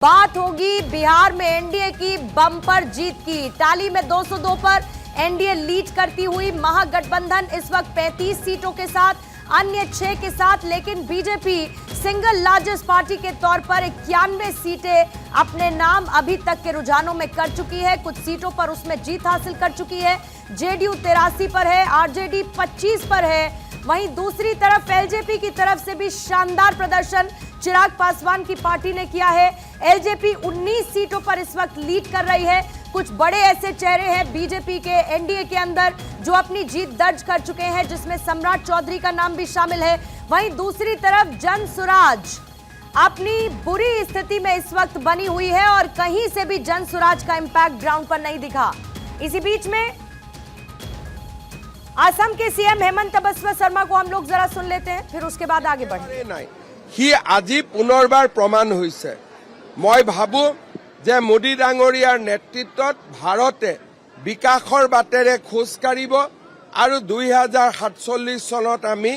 बात होगी बिहार में एनडीए की बम्पर जीत की। टाली में 202 पर एनडीए लीड करती हुई महागठबंधन इस वक्त 35 सीटों के साथ, अन्य 6 के साथ, लेकिन बीजेपी सिंगल लार्जेस्ट पार्टी के तौर पर 91 सीटें अपने नाम अभी तक के रुझानों में कर चुकी है। कुछ सीटों पर उसमें जीत हासिल कर चुकी है। जेडीयू 83 पर है, आरजेडी 25 पर है। वहीं दूसरी तरफ एलजेपी की तरफ से भी शानदार प्रदर्शन चिराग पासवान की पार्टी ने किया है। एलजेपी 19 सीटों पर इस वक्त लीड कर रही है। कुछ बड़े ऐसे चेहरे हैं बीजेपी के एनडीए के अंदर जो अपनी जीत दर्ज कर चुके हैं, जिसमें सम्राट चौधरी का नाम भी शामिल है। वहीं दूसरी तरफ जनसुराज अपनी बुरी स्थिति में इस वक्त बनी हुई है और कहीं से भी जनसुराज का इंपैक्ट ग्राउंड पर नहीं दिखा। इसी बीच में असम के सीएम हेमंत बिस्वा शर्मा को हम लोग जरा सुन लेते हैं, फिर उसके बाद आगे बढ़ेंगे। हि আজি পুনৰবাৰ প্ৰমাণ হৈছে। মই ভাবো যে মোদী ডাঙৰীয়াৰ নেতৃত্বত ভাৰতে বিকাশৰ বাটেৰে খোজ কাঢ়িব আৰু 2047 চনত আমি।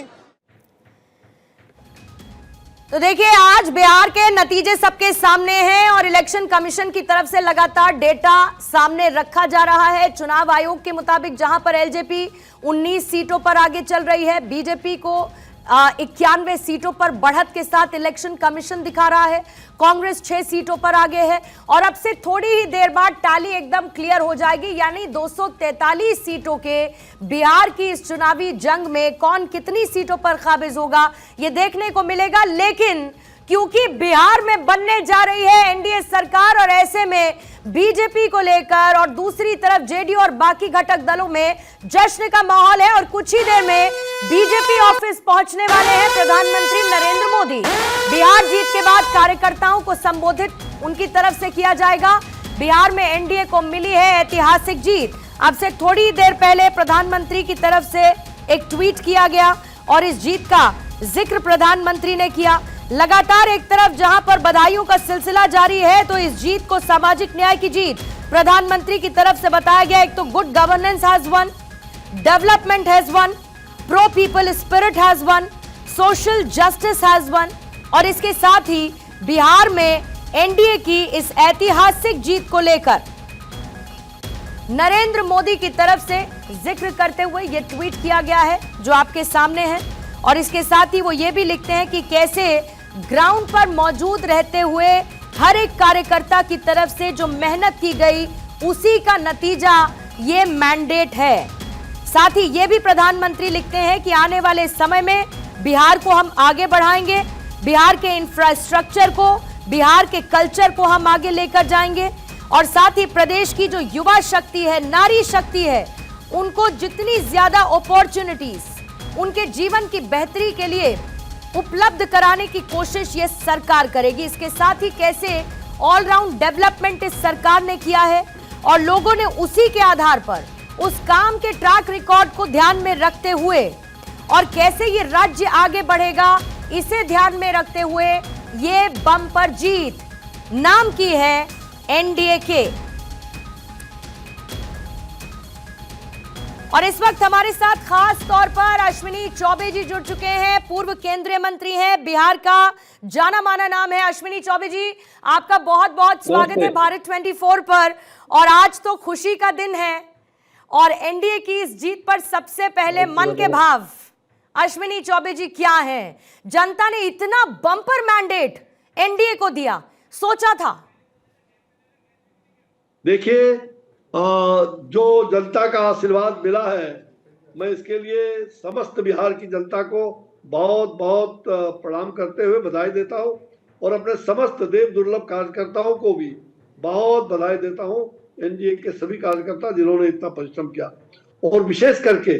तो देखिए, आज बिहार के नतीजे सबके सामने हैं और इलेक्शन कमीशन की तरफ से लगातार डेटा सामने रखा जा रहा है। चुनाव आयोग के मुताबिक जहां पर एलजेपी 19 सीटों पर आगे चल रही है, बीजेपी को 91 सीटों पर बढ़त के साथ इलेक्शन कमीशन दिखा रहा है। कांग्रेस 6 सीटों पर आगे है और अब से थोड़ी ही देर बाद टाली एकदम क्लियर हो जाएगी, यानी 243 सीटों के बिहार की इस चुनावी जंग में कौन कितनी सीटों पर काबिज होगा ये देखने को मिलेगा। लेकिन क्योंकि बिहार में बनने जा रही है एनडीए सरकार और ऐसे में बीजेपी को लेकर और दूसरी तरफ जेडीयू और बाकी घटक दलों में जश्न का माहौल है और कुछ ही देर में बीजेपी ऑफिस पहुंचने वाले हैं प्रधानमंत्री नरेंद्र मोदी। बिहार जीत के बाद कार्यकर्ताओं को संबोधित उनकी तरफ से किया जाएगा। बिहार में एनडीए को मिली है ऐतिहासिक जीत। अब से थोड़ी देर पहले प्रधानमंत्री की तरफ से एक ट्वीट किया गया और इस जीत का जिक्र प्रधानमंत्री ने किया। लगातार एक तरफ जहां पर बधाइयों का सिलसिला जारी है, तो इस जीत को सामाजिक न्याय की जीत प्रधानमंत्री की तरफ से बताया गया। एक तो good governance has one, development has one, pro people spirit has one, social justice has one, और इसके साथ ही बिहार में एनडीए की इस ऐतिहासिक जीत को लेकर नरेंद्र मोदी की तरफ से जिक्र करते हुए यह ट्वीट किया गया है जो आपके सामने है। और इसके साथ ही वो ये भी लिखते हैं कि कैसे ग्राउंड पर मौजूद रहते हुए हर एक कार्यकर्ता की तरफ से जो मेहनत की गई उसी का नतीजा ये मैंडेट है। साथ ही ये भी प्रधानमंत्री लिखते हैं कि आने वाले समय में बिहार को हम आगे बढ़ाएंगे, बिहार के इंफ्रास्ट्रक्चर को, बिहार के कल्चर को हम आगे लेकर जाएंगे और साथ ही प्रदेश की जो युवा शक्ति है, नारी शक्ति है, उनको जितनी ज्यादा अपॉर्चुनिटीज उनके जीवन की बेहतरी के लिए उपलब्ध कराने की कोशिश ये सरकार करेगी। इसके साथ ही कैसे ऑलराउंड डेवलपमेंट इस सरकार ने किया है और लोगों ने उसी के आधार पर उस काम के ट्रैक रिकॉर्ड को ध्यान में रखते हुए और कैसे ये राज्य आगे बढ़ेगा इसे ध्यान में रखते हुए ये बम्पर जीत नाम की है एनडीए के। और इस वक्त हमारे साथ खास तौर पर अश्विनी चौबे जी जुड़ चुके हैं। पूर्व केंद्रीय मंत्री हैं, बिहार का जाना माना नाम है अश्विनी चौबे जी। आपका बहुत बहुत स्वागत है भारत 24 पर। और आज तो खुशी का दिन है और एनडीए की इस जीत पर सबसे पहले मन के भाव अश्विनी चौबे जी क्या है? जनता ने इतना बम्पर मैंडेट एनडीए को दिया, सोचा था? देखिए, जो जनता का आशीर्वाद मिला है, मैं इसके लिए समस्त बिहार की जनता को बहुत बहुत प्रणाम करते हुए बधाई देता हूं और अपने समस्त देव दुर्लभ कार्यकर्ताओं को भी बहुत बधाई देता हूं। एनडीए के सभी कार्यकर्ता जिन्होंने इतना परिश्रम किया और विशेष करके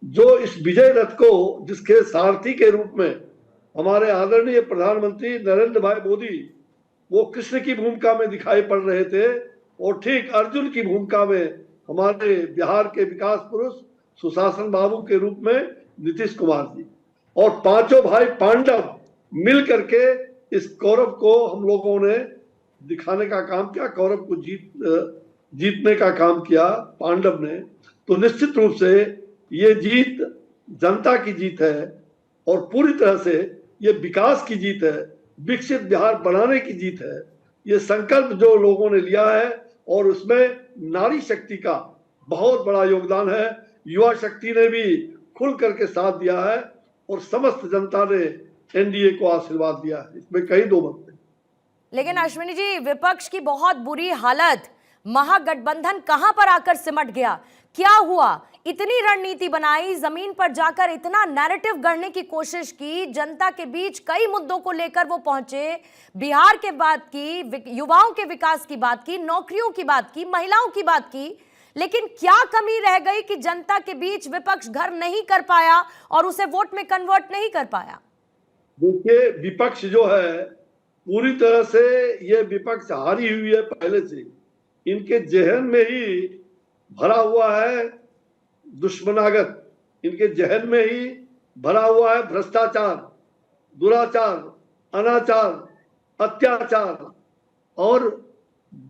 जो इस विजय रथ को, जिसके सारथी के रूप में हमारे आदरणीय प्रधानमंत्री नरेंद्र भाई मोदी वो कृष्ण की भूमिका में दिखाई पड़ रहे थे और ठीक अर्जुन की भूमिका में हमारे बिहार के विकास पुरुष सुशासन बाबू के रूप में नीतीश कुमार जी और पांचों भाई पांडव मिल करके इस कौरव को हम लोगों ने दिखाने का काम किया, कौरव को जीतने का काम किया पांडव ने। तो निश्चित रूप से ये जीत जनता की जीत है और पूरी तरह से ये विकास की जीत है, विकसित बिहार बनाने की जीत है। ये संकल्प जो लोगों ने लिया है, और उसमें नारी शक्ति का बहुत बड़ा योगदान है। युवा शक्ति ने भी खुल करके साथ दिया है और समस्त जनता ने एनडीए को आशीर्वाद दिया है, इसमें कहीं दो मत नहीं। लेकिन अश्विनी जी, विपक्ष की बहुत बुरी हालत, महागठबंधन कहां पर आकर सिमट गया? क्या हुआ? इतनी रणनीति बनाई, जमीन पर जाकर इतना नैरेटिव गढ़ने की कोशिश की, जनता के बीच कई मुद्दों को लेकर वो पहुंचे, बिहार के बात की, युवाओं के विकास की बात की, नौकरियों की बात की, महिलाओं की बात की, लेकिन क्या कमी रह गई कि जनता के बीच विपक्ष घर नहीं कर पाया और उसे वोट में कन्वर्ट नहीं कर पाया? देखिए, विपक्ष जो है पूरी तरह से, ये विपक्ष हारी हुई है पहले से। इनके जहन में ही भरा हुआ है दुश्मनागत, इनके जहन में ही भरा हुआ है भ्रष्टाचार, दुराचार, अनाचार, अत्याचार और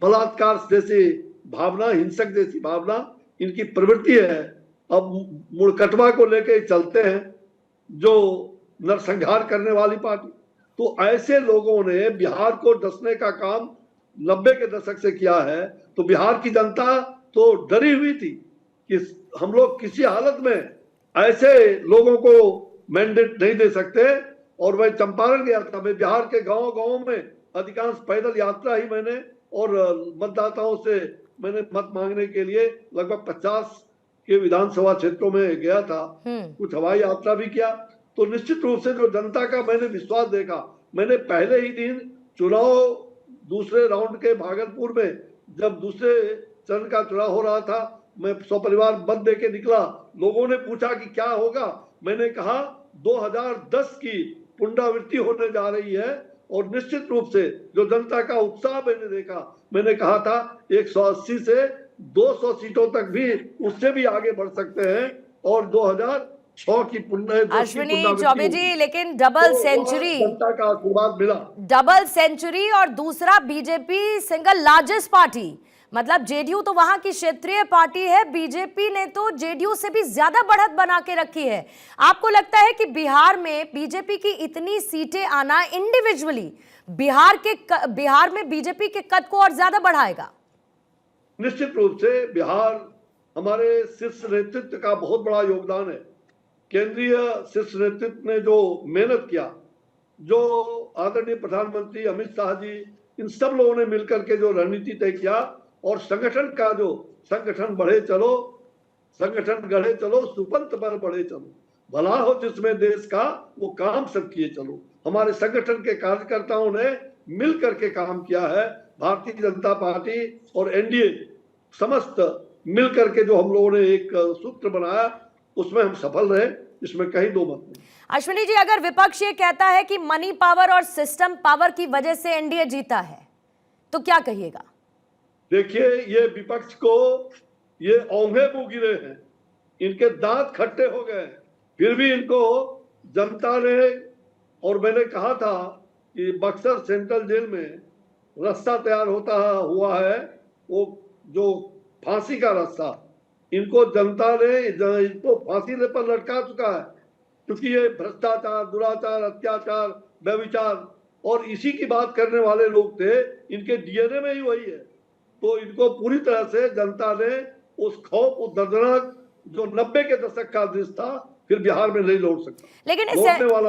बलात्कार जैसी भावना, हिंसक जैसी भावना इनकी प्रवृत्ति है। अब मुड़कटवा को लेकर चलते हैं, जो नरसंहार करने वाली पार्टी। तो ऐसे लोगों ने बिहार को डसने का काम 90 के दशक से किया है। तो बिहार की जनता तो डरी हुई थी कि हम लोग किसी हालत में ऐसे लोगों को मैंडेट नहीं दे सकते। और मैं चंपारण गया था, मैं बिहार के गांव में अधिकांश पैदल यात्रा ही मैंने, और मतदाताओं से मैंने मत मांगने के लिए लगभग 50 के विधानसभा क्षेत्रों में गया था, कुछ हवाई यात्रा भी किया। तो निश्चित रूप से जो जनता का मैंने विश्वास देखा, मैंने पहले ही दिन चुनाव दूसरे राउंड के भागलपुर में, जब दूसरे चरण का चुनाव हो रहा था, मैं सपरिवार मत दे के निकला। लोगों ने पूछा कि क्या होगा, मैंने कहा 2010 की पुनरावृत्ति होने जा रही है। और निश्चित रूप से जो जनता का उत्साह मैंने देखा, मैंने कहा था 180 से 200 सीटों तक भी, उससे भी आगे बढ़ सकते हैं। और 2006 की अश्विनी चौबे जी, लेकिन डबल सेंचुरी, जनता का आशीर्वाद मिला, डबल सेंचुरी, और दूसरा बीजेपी सिंगल लार्जेस्ट पार्टी, मतलब जेडीयू तो वहां की क्षेत्रीय पार्टी है, बीजेपी ने तो जेडीयू से भी ज्यादा बढ़त बना के रखी है। आपको लगता है कि बिहार में बीजेपी की इतनी सीटें आना इंडिविजुअली बिहार में बीजेपी के कद को और ज्यादा बढ़ाएगा? निश्चित रूप से बिहार, हमारे शीर्ष नेतृत्व का बहुत बड़ा योगदान है। केंद्रीय शीर्ष नेतृत्व ने जो मेहनत किया, जो आदरणीय प्रधानमंत्री अमित शाह जी, इन सब लोगों ने मिलकर के जो रणनीति तय किया, और संगठन का जो संगठन बढ़े चलो, संगठन गढ़े चलो, सुपंथ पर बढ़े चलो, भला हो जिसमें देश का वो काम सब किए चलो। हमारे संगठन के कार्यकर्ताओं ने मिल करके काम किया है। भारतीय जनता पार्टी और एनडीए समस्त मिल करके जो हम लोगों ने एक सूत्र बनाया, उसमें हम सफल रहे, इसमें कहीं दो मत नहीं। अश्विनी जी, अगर विपक्ष ये कहता है कि मनी पावर और सिस्टम पावर की वजह से एनडीए जीता है, तो क्या कहिएगा? देखिए, ये विपक्ष को ये औंधे मुंह गिरे हैं, इनके दांत खट्टे हो गए, फिर भी इनको जनता ने, और मैंने कहा था कि बक्सर सेंट्रल जेल में रास्ता तैयार हुआ है, वो जो फांसी का रास्ता, इनको जनता ने इनको फांसी पर लटका चुका है, क्योंकि ये भ्रष्टाचार, दुराचार, अत्याचार, व्यभिचार और इसी की बात करने वाले लोग थे, इनके डीएनए में ही वही है। तो इनको पूरी तरह से जनता ने उस खौफ, उस दर्दनाक जो 90 के दशक का दृश्य था, फिर बिहार में नहीं लौट सकता।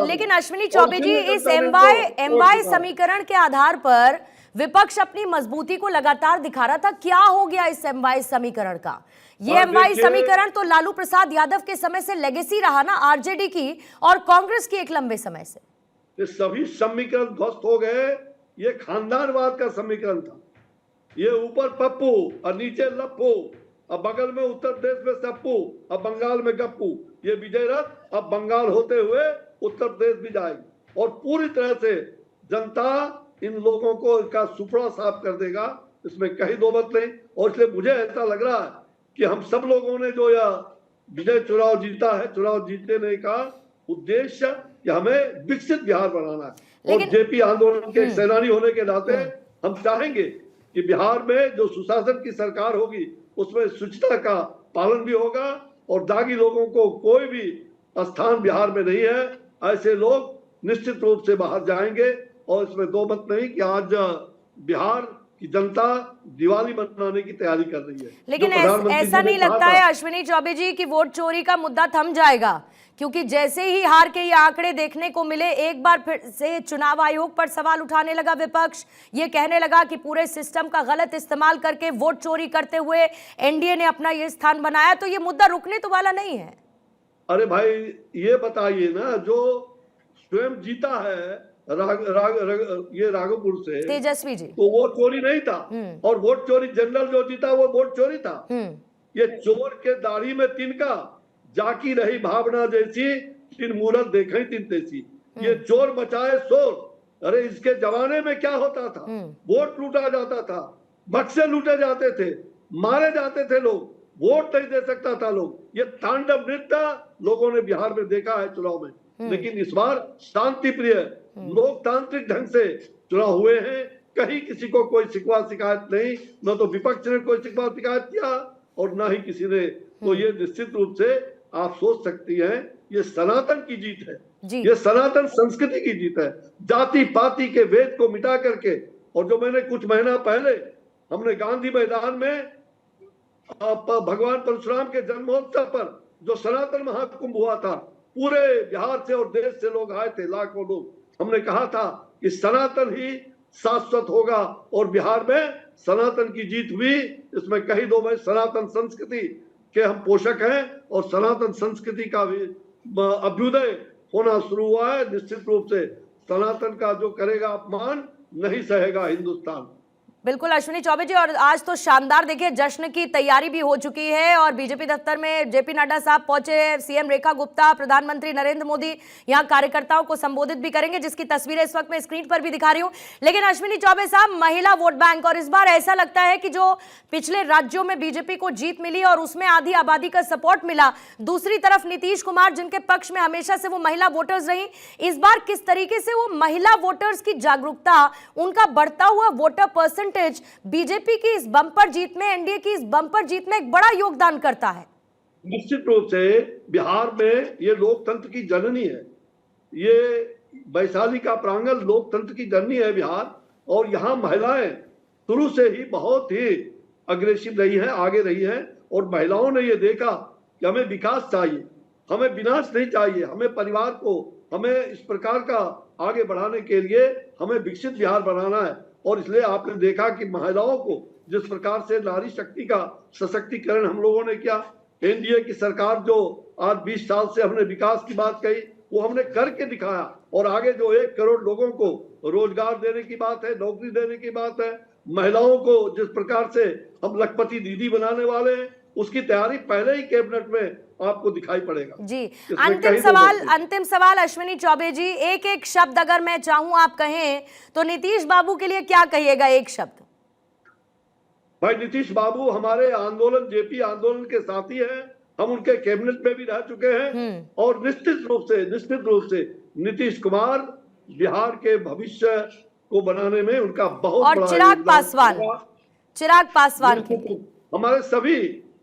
लेकिन अश्विनी चौबे जी, इस एमवाई समीकरण के आधार पर विपक्ष अपनी मजबूती को लगातार दिखा रहा था। क्या हो गया इस एमवाई समीकरण का? ये एमवाई समीकरण तो लालू प्रसाद यादव के समय से लेगेसी रहा ना, आरजेडी की और कांग्रेस की एक लंबे समय से। ये सभी समीकरण ध्वस्त हो गए। ये खानदानवाद का समीकरण था। ये ऊपर पप्पू और नीचे लप्पू, अब बगल में उत्तर प्रदेश में सप्पू, अब बंगाल में गप्पू। ये विजय रथ अब बंगाल होते हुए उत्तर प्रदेश भी जाएगी, और पूरी तरह से जनता इन लोगों को इसका सुपड़ा साफ कर देगा, इसमें कहीं दो मत नहीं। और इसलिए मुझे ऐसा लग रहा है कि हम सब लोगों ने जो यह विजय चुनाव जीता है, चुनाव जीतने का उद्देश्य हमें विकसित बिहार बनाना है। और जेपी आंदोलन के सेनानी होने के नाते हम चाहेंगे कि बिहार में जो सुशासन की सरकार होगी, उसमें शुचिता का पालन भी होगा, और दागी लोगों को कोई भी स्थान बिहार में नहीं है। ऐसे लोग निश्चित रूप से बाहर जाएंगे, और इसमें दो मत नहीं कि आज बिहार की जनता दिवाली मनाने की तैयारी कर रही है। लेकिन जो प्रधानमंत्री ऐसा जी ने नहीं कहा लगता था- है अश्विनी चौबे जी कि वोट चोरी का मुद्दा थम जाएगा, क्योंकि जैसे ही हार के ये आंकड़े देखने को मिले, एक बार फिर से चुनाव आयोग पर सवाल उठाने लगा विपक्ष। ये कहने लगा कि पूरे सिस्टम का गलत इस्तेमाल करके वोट चोरी करते हुए एनडीए ने अपना ये स्थान बनाया, तो ये मुद्दा रुकने तो वाला नहीं है। अरे भाई ये बताइए ना, जो स्वयं जीता है ये राघोपुर से, तेजस्वी जी, तो वो चोरी नहीं था। और वोट चोरी जनरल जो जीता वो वोट चोरी था। ये चोर के दाढ़ी में तिनका, जाकी रही भावना जैसी, तीन मूरत देखे तीन तेसी। ये चोर बचाए शोर। अरे इसके जमाने में क्या होता था, वोट लूटा जाता था, बक्से लूटे जाते थे, मारे जाते थे लोग, वोट नहीं दे सकता था लोग। ये तांडव नृत्य लोगों ने बिहार में देखा है चुनाव में। लेकिन इस बार शांति प्रिय लोकतांत्रिक ढंग से चुनाव हुए हैं। कहीं किसी को कोई शिकवा शिकायत नहीं, न तो विपक्ष ने कोई शिकवा शिकायत किया और न ही किसी ने। तो ये निश्चित रूप से आप सोच सकती हैं, ये सनातन की जीत है, ये सनातन संस्कृति की जीत है। जाति पाति के भेद को मिटा करके, और जो मैंने कुछ महीना पहले हमने गांधी मैदान में भगवान परशुराम के जन्मोत्सव पर जो सनातन महाकुंभ हुआ था, पूरे बिहार से और देश से लोग आए थे, लाखों लोग। हमने कहा था कि सनातन ही शाश्वत होगा और बिहार में सनातन की जीत हुई। इसमें कहीं दो में सनातन संस्कृति के हम पोषक हैं और सनातन संस्कृति का भी अभ्युदय होना शुरू हुआ है। निश्चित रूप से सनातन का जो करेगा अपमान नहीं सहेगा हिंदुस्तान। बिल्कुल अश्विनी चौबे जी, और आज तो शानदार देखिए जश्न की तैयारी भी हो चुकी है और बीजेपी दफ्तर में जेपी नड्डा साहब पहुंचे, सीएम रेखा गुप्ता, प्रधानमंत्री नरेंद्र मोदी यहां कार्यकर्ताओं को संबोधित भी करेंगे, जिसकी तस्वीरें इस वक्त मैं स्क्रीन पर भी दिखा रही हूं। लेकिन अश्विनी चौबे साहब, महिला वोट बैंक, और इस बार ऐसा लगता है कि जो पिछले राज्यों में बीजेपी को जीत मिली और उसमें आधी आबादी का सपोर्ट मिला, दूसरी तरफ नीतीश कुमार जिनके पक्ष में हमेशा से वो महिला वोटर्स रही, इस बार किस तरीके से वो महिला वोटर्स की जागरूकता, उनका बढ़ता हुआ वोटर परसेंटेज बीजेपी की इस बम्पर जीत में, एनडीए की इस बम्पर जीत में एक बड़ा योगदान करता है। निश्चित रूप से बिहार में ये लोकतंत्र की जननी है, ये वैशाली का प्रांगण लोकतंत्र की जननी है बिहार। और यहाँ महिलाएं शुरू से ही बहुत ही अग्रेसिव रही हैं, आगे रही हैं। और महिलाओं ने ये देखा कि हमें विकास चाहिए, हमें विनाश नहीं चाहिए, हमें परिवार को, हमें इस प्रकार का आगे बढ़ाने के लिए हमें विकसित बिहार बनाना है। और इसलिए आपने देखा कि महिलाओं को जिस प्रकार से नारी शक्ति का सशक्तिकरण हम लोगों ने किया, एनडीए की सरकार जो आज 20 साल से हमने विकास की बात कही, वो हमने करके दिखाया। और आगे जो 1 करोड़ लोगों को रोजगार देने की बात है, नौकरी देने की बात है, महिलाओं को जिस प्रकार से हम लखपति दीदी बनाने वाले हैं, उसकी तैयारी पहले ही कैबिनेट में आपको दिखाई पड़ेगा। जी, अंतिम सवाल अश्विनी चौबे जी, एक एक शब्द अगर मैं चाहूं आप कहें तो नीतीश बाबू के लिए क्या कहिएगा, एक शब्द? भाई नीतीश बाबू हमारे आंदोलन, जेपी आंदोलन के साथी हैं, हम उनके कैबिनेट में भी रह चुके हैं। और निश्चित रूप से नीतीश कुमार बिहार के भविष्य को बनाने में उनका बहुत और बड़ा चिराग पासवान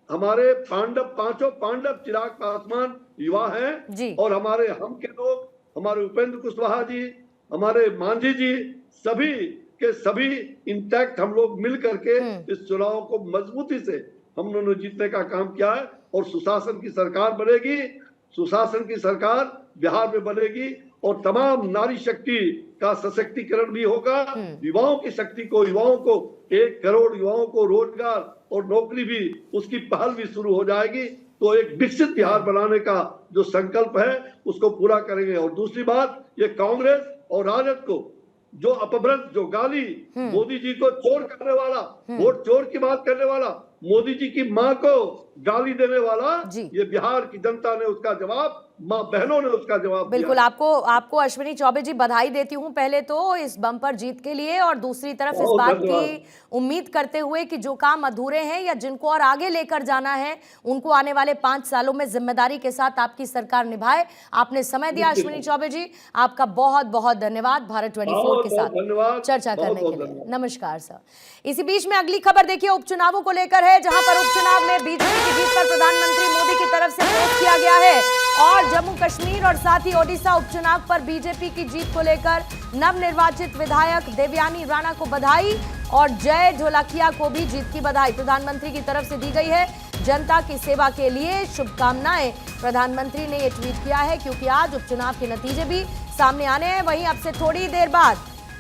हमारे पांचों पांडव चिराग पासवान युवा हैं। और हमारे हम के लोग, हमारे उपेंद्र कुशवाहा जी, हमारे मांझी जी, सभी के सभी इंटैक्ट हम लोग मिल करके इस चुनाव को मजबूती से हम लोगों ने जीतने का काम किया है। और सुशासन की सरकार बनेगी, सुशासन की सरकार बिहार में बनेगी और तमाम नारी शक्ति का सशक्तिकरण भी होगा। युवाओं की शक्ति को, युवाओं को 1 करोड़ युवाओं को रोजगार और नौकरी भी, उसकी पहल भी शुरू हो जाएगी। तो एक विकसित बिहार बनाने का जो संकल्प है उसको पूरा करेंगे। और दूसरी बात, ये कांग्रेस और राजद को जो अपभ्रंश, जो गाली, मोदी जी को चोर करने वाला, वोट चोर की बात करने वाला, मोदी जी की मां को गाली देने वाला, ये बिहार की जनता ने उसका जवाब, मां बहनों ने उसका जवाब बिल्कुल दिया। आपको अश्विनी चौबे जी बधाई देती हूं पहले तो इस बम्पर जीत के लिए, और दूसरी तरफ इस बात की उम्मीद करते हुए कि जो काम अधूरे हैं या जिनको और आगे लेकर जाना है, उनको आने वाले 5 सालों में जिम्मेदारी के साथ आपकी सरकार निभाए। आपने समय दिया अश्विनी चौबे जी, आपका बहुत बहुत धन्यवाद भारत 24 के साथ चर्चा करने के लिए। नमस्कार सर। इसी बीच में अगली खबर देखिए उपचुनावों को लेकर है, जहां पर उपचुनाव में बीजेपी की जीत पर प्रधानमंत्री मोदी की तरफ से पोस्ट किया गया है और जम्मू कश्मीर और साथ ही ओडिशा उपचुनाव पर बीजेपी की जीत को लेकर नवनिर्वाचित विधायक देवयानी राणा को बधाई और जय ढोलकिया को भी जीत की बधाई प्रधानमंत्री की तरफ से दी गई है। जनता की सेवा के लिए शुभकामनाएं प्रधानमंत्री ने ये ट्वीट किया है, क्योंकि आज उपचुनाव के नतीजे भी सामने आने हैं। वहीं अब से थोड़ी देर बाद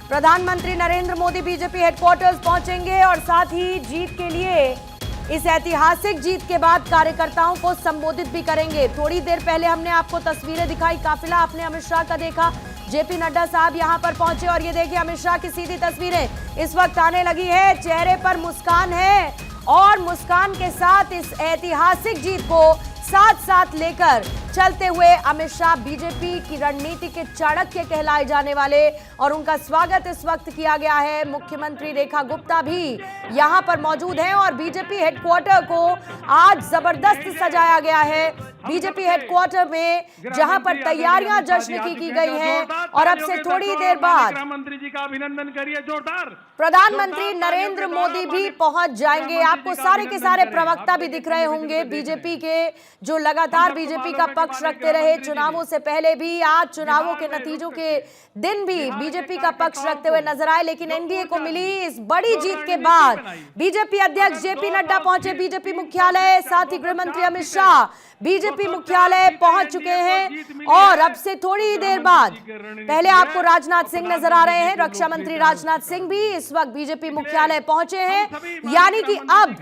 प्रधानमंत्री नरेंद्र मोदी बीजेपी हेडक्वार्टर्स पहुंचेंगे और साथ ही जीत के लिए इस ऐतिहासिक जीत के बाद कार्यकर्ताओं को संबोधित भी करेंगे। थोड़ी देर पहले हमने आपको तस्वीरें दिखाई, काफिला आपने अमित शाह का देखा, जेपी नड्डा साहब यहां पर पहुंचे और ये देखिए अमित शाह की सीधी तस्वीरें इस वक्त आने लगी है। चेहरे पर मुस्कान है और मुस्कान के साथ इस ऐतिहासिक जीत को साथ साथ लेकर चलते हुए अमित शाह बीजेपी की रणनीति के चाणक्य कहलाए जाने वाले और उनका स्वागत इस वक्त किया गया है। मुख्यमंत्री रेखा गुप्ता भी यहां पर मौजूद हैं और बीजेपी हेडक्वार्टर को आज जबरदस्त सजाया गया है। बीजेपी हेडक्वार्टर में जहां पर तैयारियां जश्न की गई हैं और अब से थोड़ी देर बाद मंत्री जी का अभिनंदन करिए जोरदार। प्रधानमंत्री नरेंद्र मोदी भी पहुंच जाएंगे। आपको सारे के सारे प्रवक्ता भी दिख रहे होंगे बीजेपी के, जो लगातार बीजेपी का पक्ष रखते रहे चुनावों से पहले भी, आज चुनावों के नतीजों के दिन भी बीजेपी का पक्ष रखते हुए नजर आए। लेकिन एनडीए को मिली इस बड़ी जीत के बाद बीजेपी अध्यक्ष जेपी नड्डा पहुंचे बीजेपी मुख्यालय, साथ ही गृह मंत्री अमित शाह बीजेपी मुख्यालय पहुंच चुके हैं और अब से थोड़ी देर बाद पहले आपको राजनाथ सिंह नजर आ रहे हैं, रक्षा मंत्री राजनाथ सिंह भी इस वक्त बीजेपी मुख्यालय पहुंचे हैं। यानी कि अब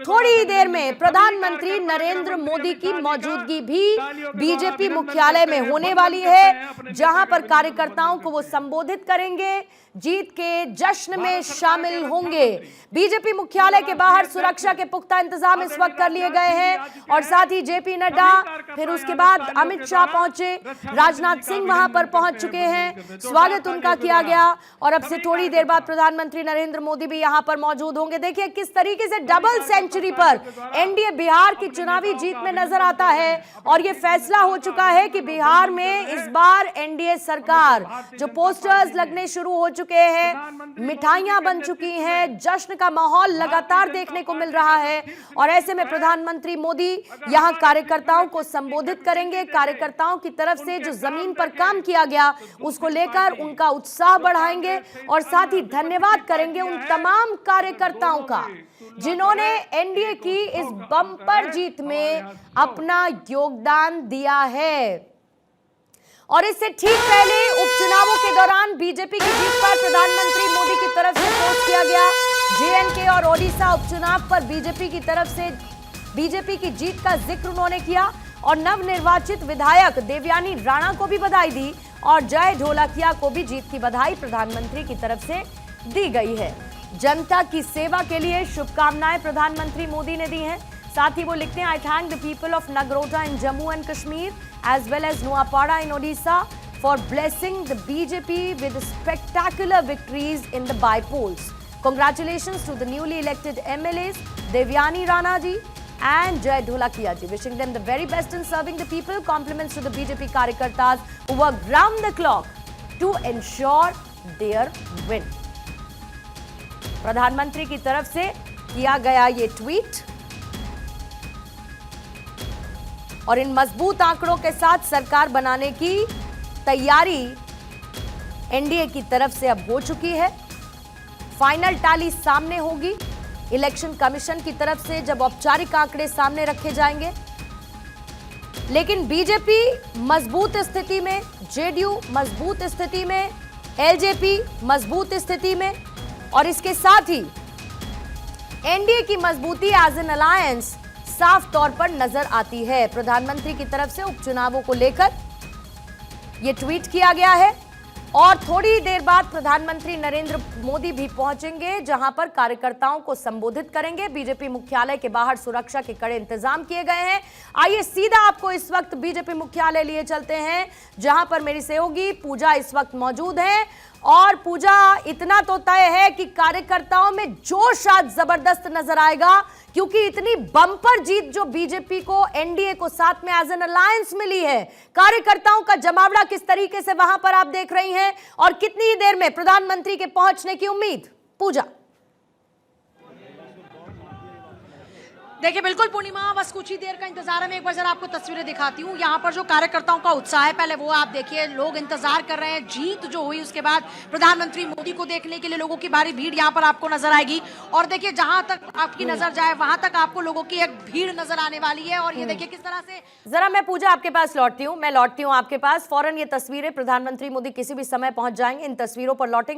थोड़ी देर में प्रधानमंत्री नरेंद्र मोदी की मौजूदगी भी बीजेपी मुख्यालय में होने वाली है, जहां पर कार्यकर्ताओं को वो संबोधित करेंगे, जीत के जश्न में शामिल होंगे। बीजेपी मुख्यालय के बाहर सुरक्षा के पुख्ता इंतजाम इस वक्त कर लिए गए हैं और साथ ही जेपी नड्डा, फिर उसके बाद अमित शाह पहुंचे, राजनाथ सिंह वहां पर पहुंच चुके हैं, स्वागत उनका किया गया और अब से थोड़ी देर बाद प्रधानमंत्री नरेंद्र मोदी भी यहां पर मौजूद होंगे। देखिए किस तरीके से डबल सेंचुरी पर एनडीए बिहार की चुनावी जीत में नजर आता है और यह फैसला हो चुका है कि बिहार में इस बार एनडीए सरकार, जो पोस्टर्स लगने शुरू हो चुके हैं, मिठाइयां बन चुकी हैं, जश्न का माहौल लगातार देखने को मिल रहा है और ऐसे में प्रधानमंत्री मोदी यहां कार्यकर्ताओं को संबोधित करेंगे। कार्यकर्ताओं की तरफ से जो जमीन पर काम किया गया उसको लेकर उनका उत्साह बढ़ाएंगे और साथ ही धन्यवाद करेंगे उन तमाम कार्यकर्ताओं का जिन्होंने एनडीए की इस बम्पर जीत में अपना योगदान दिया है। और इससे ठीक पहले उपचुनावों के दौरान बीजेपी की जीत पर प्रधानमंत्री मोदी की तरफ से पोस्ट किया गया। जेएनके और ओडिशा उपचुनाव पर बीजेपी की तरफ से बीजेपी की जीत का जिक्र उन्होंने किया और नवनिर्वाचित विधायक देवयानी राणा को भी बधाई दी और जय ढोलकिया को भी जीत की बधाई प्रधानमंत्री की तरफ से दी गई है। जनता की सेवा के लिए शुभकामनाएं प्रधानमंत्री मोदी ने दी हैं। साथ ही वो लिखते हैं, आई thank the people of Nagrota in Jammu and Kashmir as well as Nuapara in Odisha for blessing the BJP with spectacular victories in the by-polls. Congratulations to the newly elected MLAs Devyani Rana ji and Jay Dholakia ji. Wishing them the very best in serving the people. Compliments to the BJP Karyakartas who work round the clock to ensure their win. प्रधानमंत्री की तरफ से किया गया ये tweet और इन मजबूत आंकड़ों के साथ सरकार बनाने की तैयारी एनडीए की तरफ से अब हो चुकी है। फाइनल टैली सामने होगी इलेक्शन कमीशन की तरफ से जब औपचारिक आंकड़े सामने रखे जाएंगे। लेकिन बीजेपी मजबूत स्थिति में, जेडीयू मजबूत स्थिति में, एलजेपी मजबूत स्थिति में और इसके साथ ही एनडीए की मजबूती एज एन अलायंस साफ तौर पर नजर आती है। प्रधानमंत्री की तरफ से उपचुनावों को लेकर यह ट्वीट किया गया है और थोड़ी देर बाद प्रधानमंत्री नरेंद्र मोदी भी पहुंचेंगे, जहां पर कार्यकर्ताओं को संबोधित करेंगे। बीजेपी मुख्यालय के बाहर सुरक्षा के कड़े इंतजाम किए गए हैं। आइए सीधा आपको इस वक्त बीजेपी मुख्यालय लिए चलते हैं, जहां पर मेरी सहयोगी पूजा इस वक्त मौजूद है और पूजा, इतना तो तय है कि कार्यकर्ताओं में जोश आज जबरदस्त नजर आएगा, क्योंकि इतनी बम्पर जीत जो बीजेपी को, एनडीए को साथ में एज एन अलायंस मिली है। कार्यकर्ताओं का जमावड़ा किस तरीके से वहां पर आप देख रही हैं और कितनी देर में प्रधानमंत्री के पहुंचने की उम्मीद? पूजा। देखिए बिल्कुल पूर्णिमा, बस कुछ ही देर का इंतजार है। मैं एक बार जरा आपको तस्वीरें दिखाती हूँ। यहाँ पर जो कार्यकर्ताओं का उत्साह है, पहले वो आप देखिए, लोग इंतजार कर रहे हैं। जीत जो हुई उसके बाद प्रधानमंत्री मोदी को देखने के लिए लोगों की भारी भीड़ यहाँ पर आपको नजर आएगी। और देखिए जहां तक आपकी नजर जाए वहां तक आपको लोगों की एक भीड़ नजर आने वाली है। और ये देखिए किस तरह से, जरा मैं पूजा आपके पास लौटती हूँ, मैं लौटती हूँ आपके पास। फौरन ये तस्वीरें, प्रधानमंत्री मोदी किसी भी समय पहुंच जाएंगे, इन तस्वीरों पर लौटेंगे।